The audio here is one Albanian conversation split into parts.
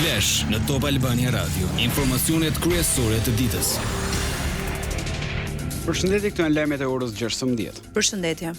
Flash në Top Albania Radio. Informacionet kryesore të ditës. Përshëndetje, këto janë lajmet e orës 16. Përshëndetje.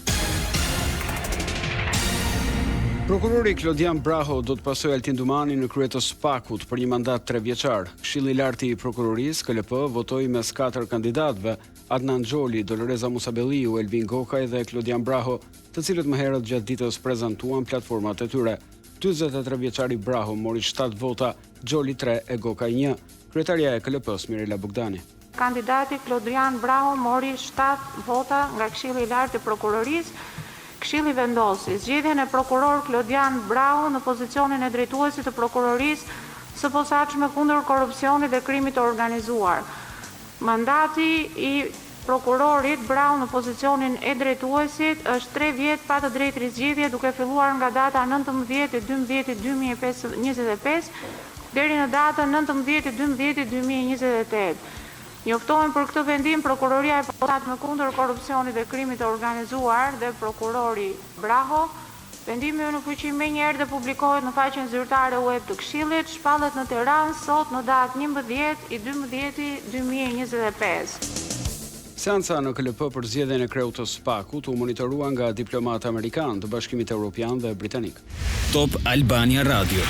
Prokurori Klodian Braho do të pasojë Altin Dumani në krye të SPAK-ut për një mandat 3 vjeçar. Këshilli i lartë i prokurorisë KLP votoi mes 4 kandidatëve: Adnan Xholi, Doloreza Musabelliu, Elvin Gokaj dhe Klodian Braho, të cilët më herët gjatë ditës prezantuan platformat e tyre. 43 vjeçari Braho mori 7 vota, Xholi 3 e Gokaj 1. Kryetaria e KLP-s Mirela Bogdani. Kandidati Klodian Braho mori 7 vota nga Këshilli i lartë i prokurorisë. Këshilli vendosi zgjedhjen e prokuror Klodian Braho në pozicionin e drejtuesit të prokurorisë së posaçme kundër korrupsionit dhe krimit të organizuar. Mandati i prokurorit Braho në pozicionin e drejtuesit është 3 vjet pa të drejtë rizgjedhje, duke filluar nga data 19/12/2025 deri në datën 19/12/2028. Njoftohen për këtë vendim prokuroria e posaçme kundër korrupsionit dhe krimit të organizuar dhe prokurori Braho. Vendimi në fuqi menjëherë dhe publikohet në faqen zyrtare web të Këshillit, shpallet në Tiranë sot në datë 11/12/2025. Seanca në KLP për zgjedhjen e kreut të SPAK-ut u monitorua nga diplomatë amerikanë të Bashkimit Evropian dhe Britanik. Top Albania Radio.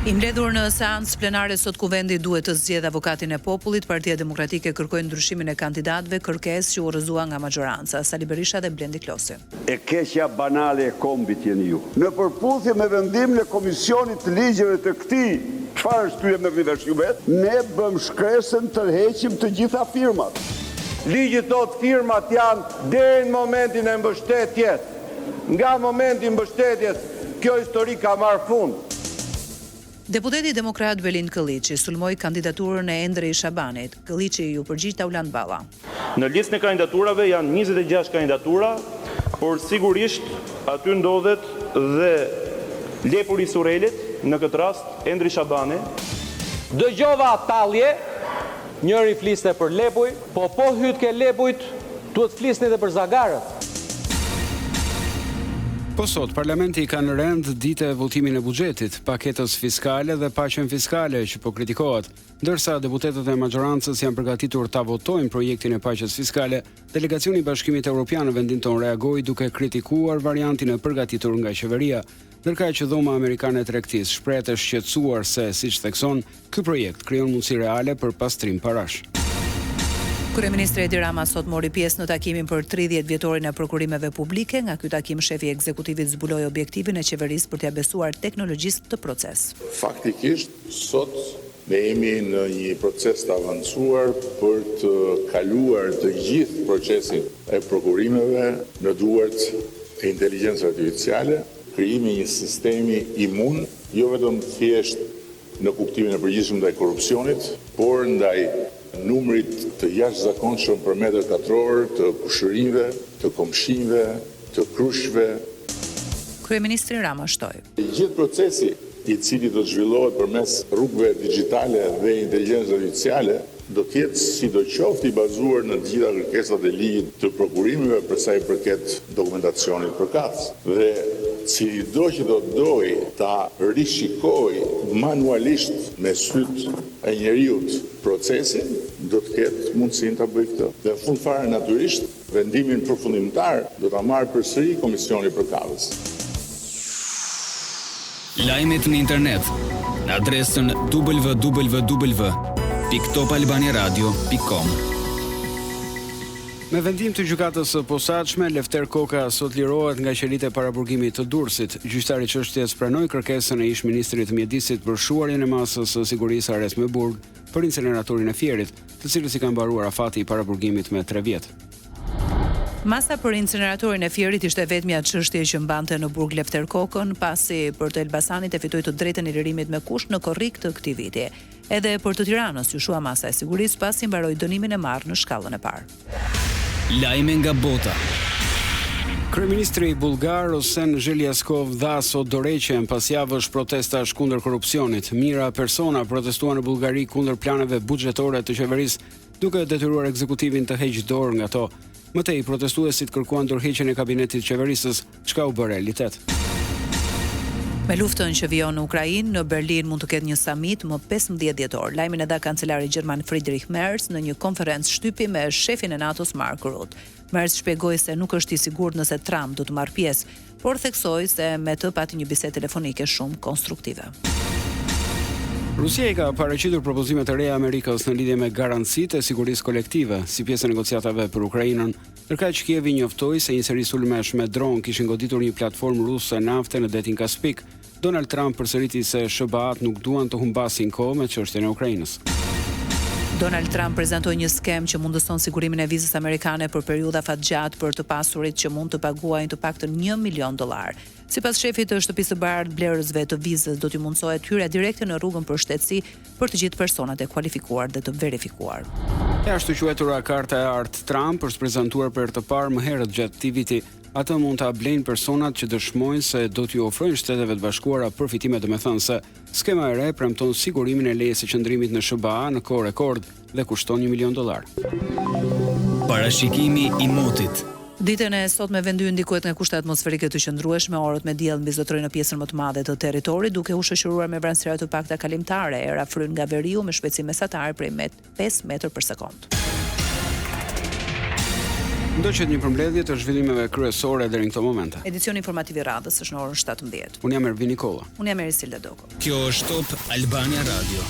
I mbledhur në seancë plenare sot Kuvendi duhet të zgjedhë avokatin e popullit. Partia Demokratike kërkoi ndryshimin e kandidatëve, kërkesë që u rrëzua nga majoranca. Sali Berisha dhe Blendi Klosi. E keqja banale e kombit jeni ju. Në përputhje me vendimin e Komisionit të Ligjeve të këtij, çfarë shtyje me vesh ju vet? Ne bëm shkresën të heqim të gjitha firmat. Ligji thot firmat janë deri në momentin e mbështetjes. Nga momenti i mbështetjes, kjo histori ka marrë fund. Deputeti demokrat Belind Këlliçi sulmoi kandidaturën e Endrej Shabanit. Këlliçi ju përgjigj Tauland Balla. Në listën e kandidaturave janë 26 kandidatura, por sigurisht aty ndodhet dhe Lepuri Surelit, në këtë rast Endrej Shabani. Dëgjova tallje, njëri fliste për Lepuj, po hyt ke Lepujt, duhet flisni edhe për Zagarët. Po sot, parlamenti ka në rend ditë e votimin e buxhetit, paketës fiskale dhe paqen fiskale që po kritikohet. Ndërsa deputetët e majorancës janë përgatitur ta votojnë projektin e paqes fiskale, delegacioni i Bashkimit Evropian në vendin tonë reagoi duke kritikuar variantin e përgatitur nga qeveria, ndërkaq që dhoma amerikane e tregtisë shprehet e shqetësuar se, siç thekson, ky projekt krijon mundësi reale për pastrim parash. Kryeministri Edi Rama sot mori pjesë në takimin për 30 vjetorin e prokurimeve publike. Nga ky takim shefi i ekzekutivit zbuloi objektivin e qeverisë për t'ia besuar teknologjisë të proces. Faktikisht sot ne jemi në një proces të avancuar për të kaluar të gjithë procesin e prokurimeve në duart e inteligjencës artificiale, krijimi një sistemi imun, jo vetëm thjesht në kuptimin e përgjithshëm ndaj korrupsionit, por ndaj numrit të jashtëzakonshëm për metër katror të kushërive, të komshinjve, të krushve. Kryeministri Rama shtoi. Gjithë procesi i cili do të zhvillohet përmes rrugëve digjitale dhe inteligjencës artificiale do të jetë sidoqoftë i bazuar në të gjitha kërkesat e ligjit të prokurimeve për sa i përket dokumentacionit përkatës. Dhe cilido që do të doj ta rishikoj manualisht me syt e njeriut procesin, do të ketë mundësinë ta bëjë këtë. Dhe në fund fare natyrisht vendimin përfundimtar do ta marrë përsëri Komisioni përkatës. Lajmet në internet në adresën www.topalbaniaradio.com. Me vendim të gjykatës së posaçme, Lefter Koka sot lirohet nga qelitë e paraburgimit të Durrësit. Gjyqtari i çështjes pranoi kërkesën e ish-ministrit të mjedisit për shuarjen e masës së sigurisë Ares Meburg për inceneratorin e Fierit, të cilës i ka mbaruar afati i paraburgimit me 3 vjet. Masa për inceneratorin e Fierit ishte vetmja çështje që mbante në burg Lefter Kokën, pasi për të Elbasanit e fitoi të drejtën e lirimit me kusht në korrik të këtij viti. Edhe për të Tiranës u shua masa e sigurisë pasi mbaroi dënimin e marrë në shkallën e parë. Lajme nga bota. Kryeministri bulgar Rosen Zhelyaskov dha sot dorëheqjen pas javësh protestash kundër korrupsionit. Mira persona protestuan në Bullgari kundër planeve buxhetore të qeverisë, duke detyruar ekzekutivin të heqë dorë nga to. Mëtej, protestuesit kërkuan dorëheqjen e kabinetit të qeverisës, çka u bë realitet. Me luftën që vijon në Ukrainë, në Berlin mund të ketë një summit më 15 dhjetor. Lajmin e dha kancelari gjerman Friedrich Merz në një konferencë shtypi me shefin e NATO-s Mark Rutte. Merz shpjegoi se nuk është i sigurt nëse Trump do të marrë pjesë, por theksoi se me të pati një bisedë telefonike shumë konstruktive. Rusia i ka paraqitur propozime të reja Amerikës në lidhje me garancitë e sigurisë kolektive, si pjesë e negociatave për Ukrainën, ndërkaq Kievi njoftoi se një seri sulmesh me dron kishin goditur një platformë ruse nafte në detin Kaspik. Donald Trump përsëriti se SBA-t nuk duan të humbasin kohë me çështjen e Ukrainës. Donald Trump prezantoi një skem që mundëson sigurimin e vizës amerikane për periudha fatgjatë për të pasurit që mund të paguajnë të paktën $1 milion. Sipas shefit të shtëpisë së bardhë blerësve të vizës, do t'i mundësohet hyrja direkte në rrugën për shtetësi për të gjithë personat e kualifikuar dhe të verifikuar. E ashtu quajtura karta e artë Trump është prezantuar për të parë më herët gjatë këtij viti. Atë mund ta blejnë personat që dëshmojnë se do t'ju ofrojnë Shteteve të Bashkuara përfitime domethënëse. Skema e re premton sigurimin e lejes së qëndrimit në SBA në kohë rekord dhe kushton $1 milion. Parashikimi i motit. Ditën e sotme vendi ndikohet nga kushte atmosferike të qëndrueshme, orët me diell mbi zotërojnë në pjesën më të madhe të territorit, duke u shoqëruar me vranësira të pakta kalimtare, era fryn nga veriu me shpejtësi mesatare prej 5 metër për sekond. Ndoqet një përmbledhje të zhvillimeve kryesore deri në këtë moment. Edicioni informativ i radhës është në orën 17. Unë jam Ervin Nikolla. Unë jam Erisilda Doko. Kjo është Top Albania Radio.